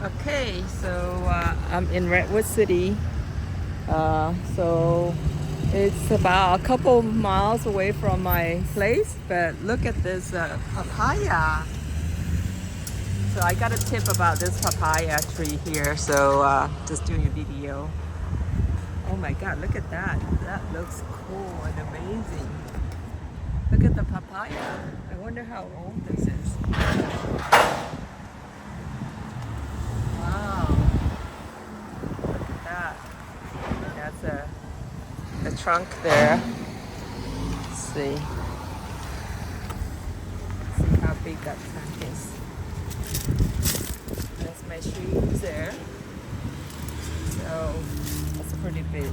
Okay, so I'm in Redwood City. So it's about a couple miles away from my place, but look at this papaya. So I got a tip about this papaya tree here, so just doing a video. Oh my God, look at that. That looks cool and amazing. Look at the papaya. I wonder how old this is. Wow, look at that. That's the trunk there. Let's see. See how big that trunk is. That's my shoes there. So that's pretty big.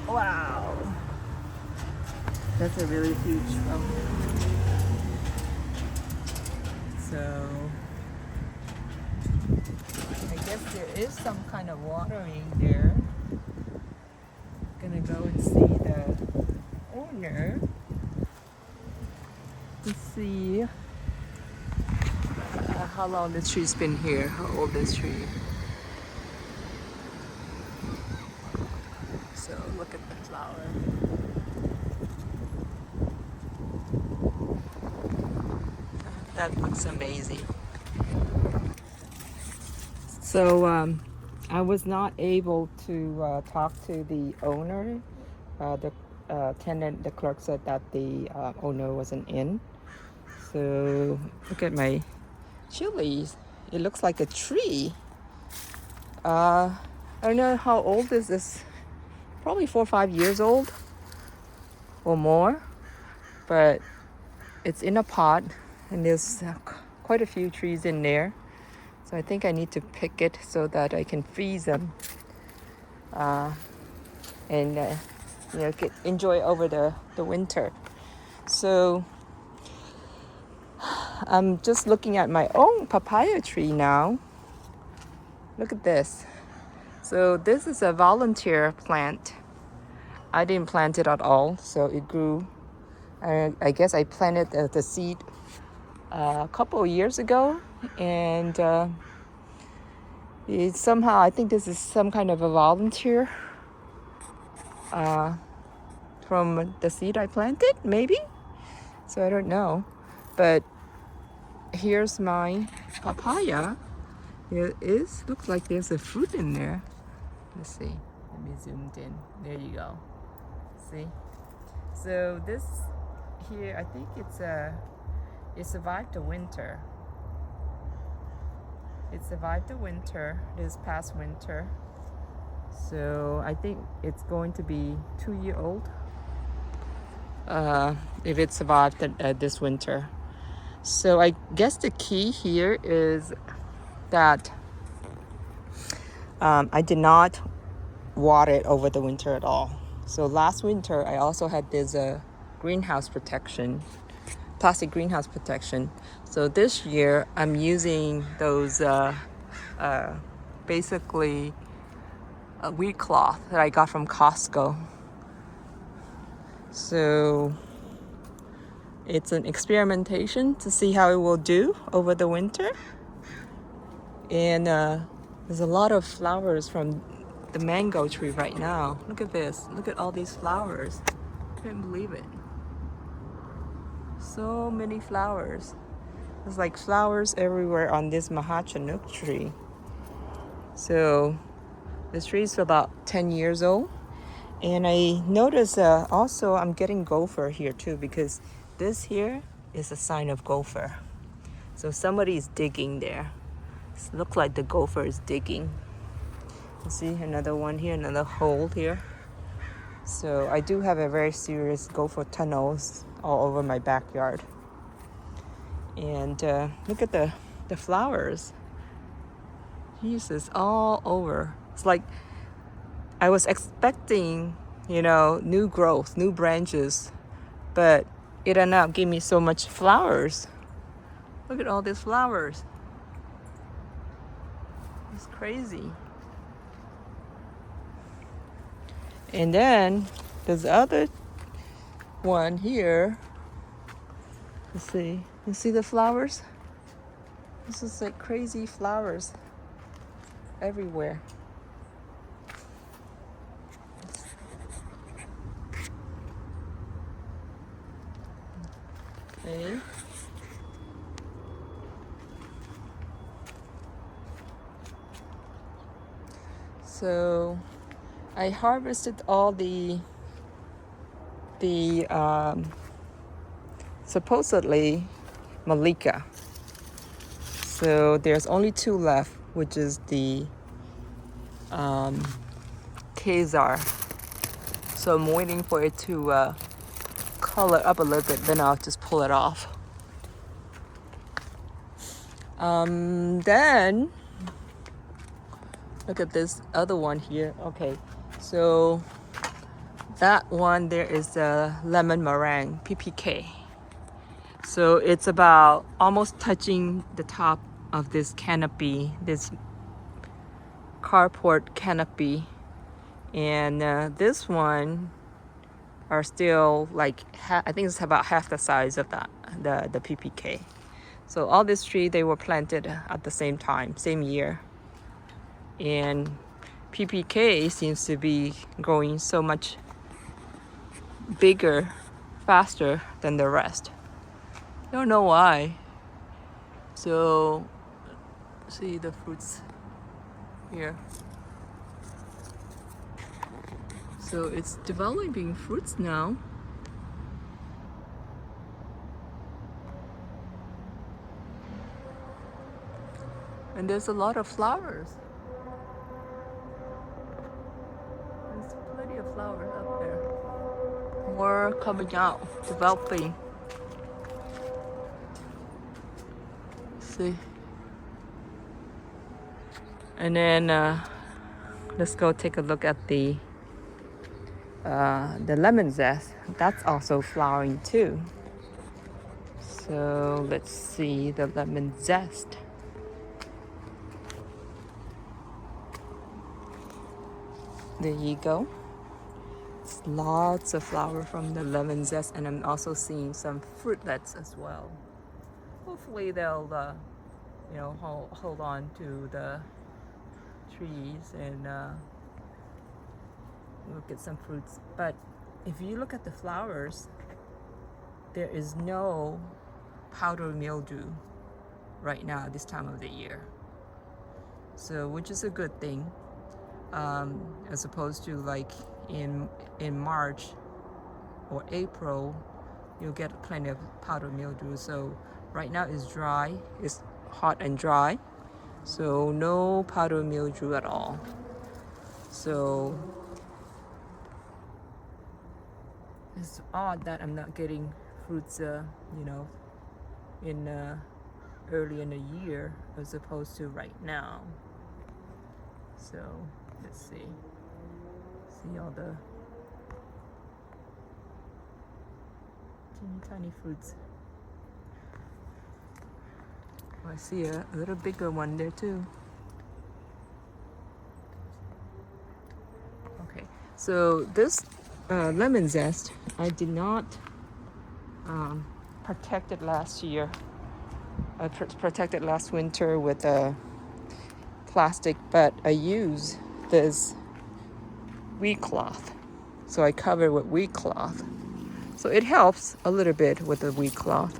Wow. That's a really huge trunk. So I guess there is some kind of watering there. Gonna go and see the owner to see how long this tree's been here, how old this tree. So look at the flower. That looks amazing. So I was not able to talk to the owner. The tenant, the clerk said that the owner wasn't in. So look at my chilies. It looks like a tree. I don't know how old is this. Probably 4 or 5 years old or more. But it's in a pot and there's quite a few trees in there. So I think I need to pick it so that I can freeze them and enjoy over the winter. So I'm just looking at my own papaya tree now. Look at this. So this is a volunteer plant. I didn't plant it at all, so it grew. I guess I planted the seed a couple of years ago, and it somehow, I think this is some kind of a volunteer from the seed I planted, maybe. So I don't know, but here's my papaya. Looks like there's a fruit in there. Let's see. Let me zoom in. There you go. See? So this here, I think it survived the winter. It survived the winter, this past winter. So I think it's going to be 2 year old if it survived this winter. So I guess the key here is that I did not water it over the winter at all. So last winter I also had this greenhouse protection, plastic greenhouse protection. So this year I'm using those basically a wheat cloth that I got from Costco. So it's an experimentation to see how it will do over the winter. And there's a lot of flowers from the mango tree right now. Look at this. Look at all these flowers. I can't believe it. So many flowers. There's like flowers everywhere on this Mahachinook tree. So this tree is about 10 years old. And I notice also I'm getting gopher here too, because this here is a sign of gopher. So somebody is digging there. It looks like the gopher is digging. You see another one here, another hole here. So I do have a very serious gopher tunnels all over my backyard. And look at the flowers. Jesus, all over. It's like I was expecting, new growth, new branches, but it ended up giving me so much flowers. Look at all these flowers. It's crazy. And then there's the other one here. Let's see. You see the flowers? This is like crazy flowers. everywhere. Okay. So I harvested all the supposedly Malika. So there's only two left, which is the Khazar. So I'm waiting for it to color up a little bit, then I'll just pull it off. Then look at this other one here. Okay, so that one there is a lemon meringue, PPK. So it's about almost touching the top of this canopy, this carport canopy. And this one are still like, I think it's about half the size of that, the PPK. So all these trees, they were planted at the same time, same year. And PPK seems to be growing so much bigger, faster than the rest. Don't know why. So see the fruits here. So it's developing fruits now. And there's a lot of flowers. There's plenty of flowers up there. More coming out, developing. See. And then let's go take a look at the lemon zest. That's also flowering too. So let's see the lemon zest. There you go. It's lots of flower from the lemon zest, and I'm also seeing some fruitlets as well. Hopefully they'll, hold on to the trees and we'll get some fruits. But if you look at the flowers, there is no powder mildew right now this time of the year. So, which is a good thing, as opposed to like in March or April, you'll get plenty of powder mildew. So right now it's dry, it's hot and dry, so no powder mildew at all. So it's odd that I'm not getting fruits, in early in the year as opposed to right now. So let's see all the teeny tiny fruits. Oh, I see a little bigger one there too. Okay, so this lemon zest I did not protect it last year. I protected last winter with a plastic, but I use this wheat cloth. So I cover with wheat cloth. So it helps a little bit with the wheat cloth.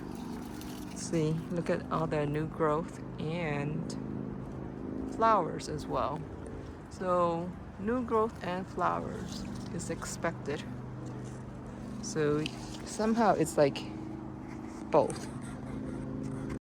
See, look at all the new growth and flowers as well. So new growth and flowers is expected. So somehow it's like both.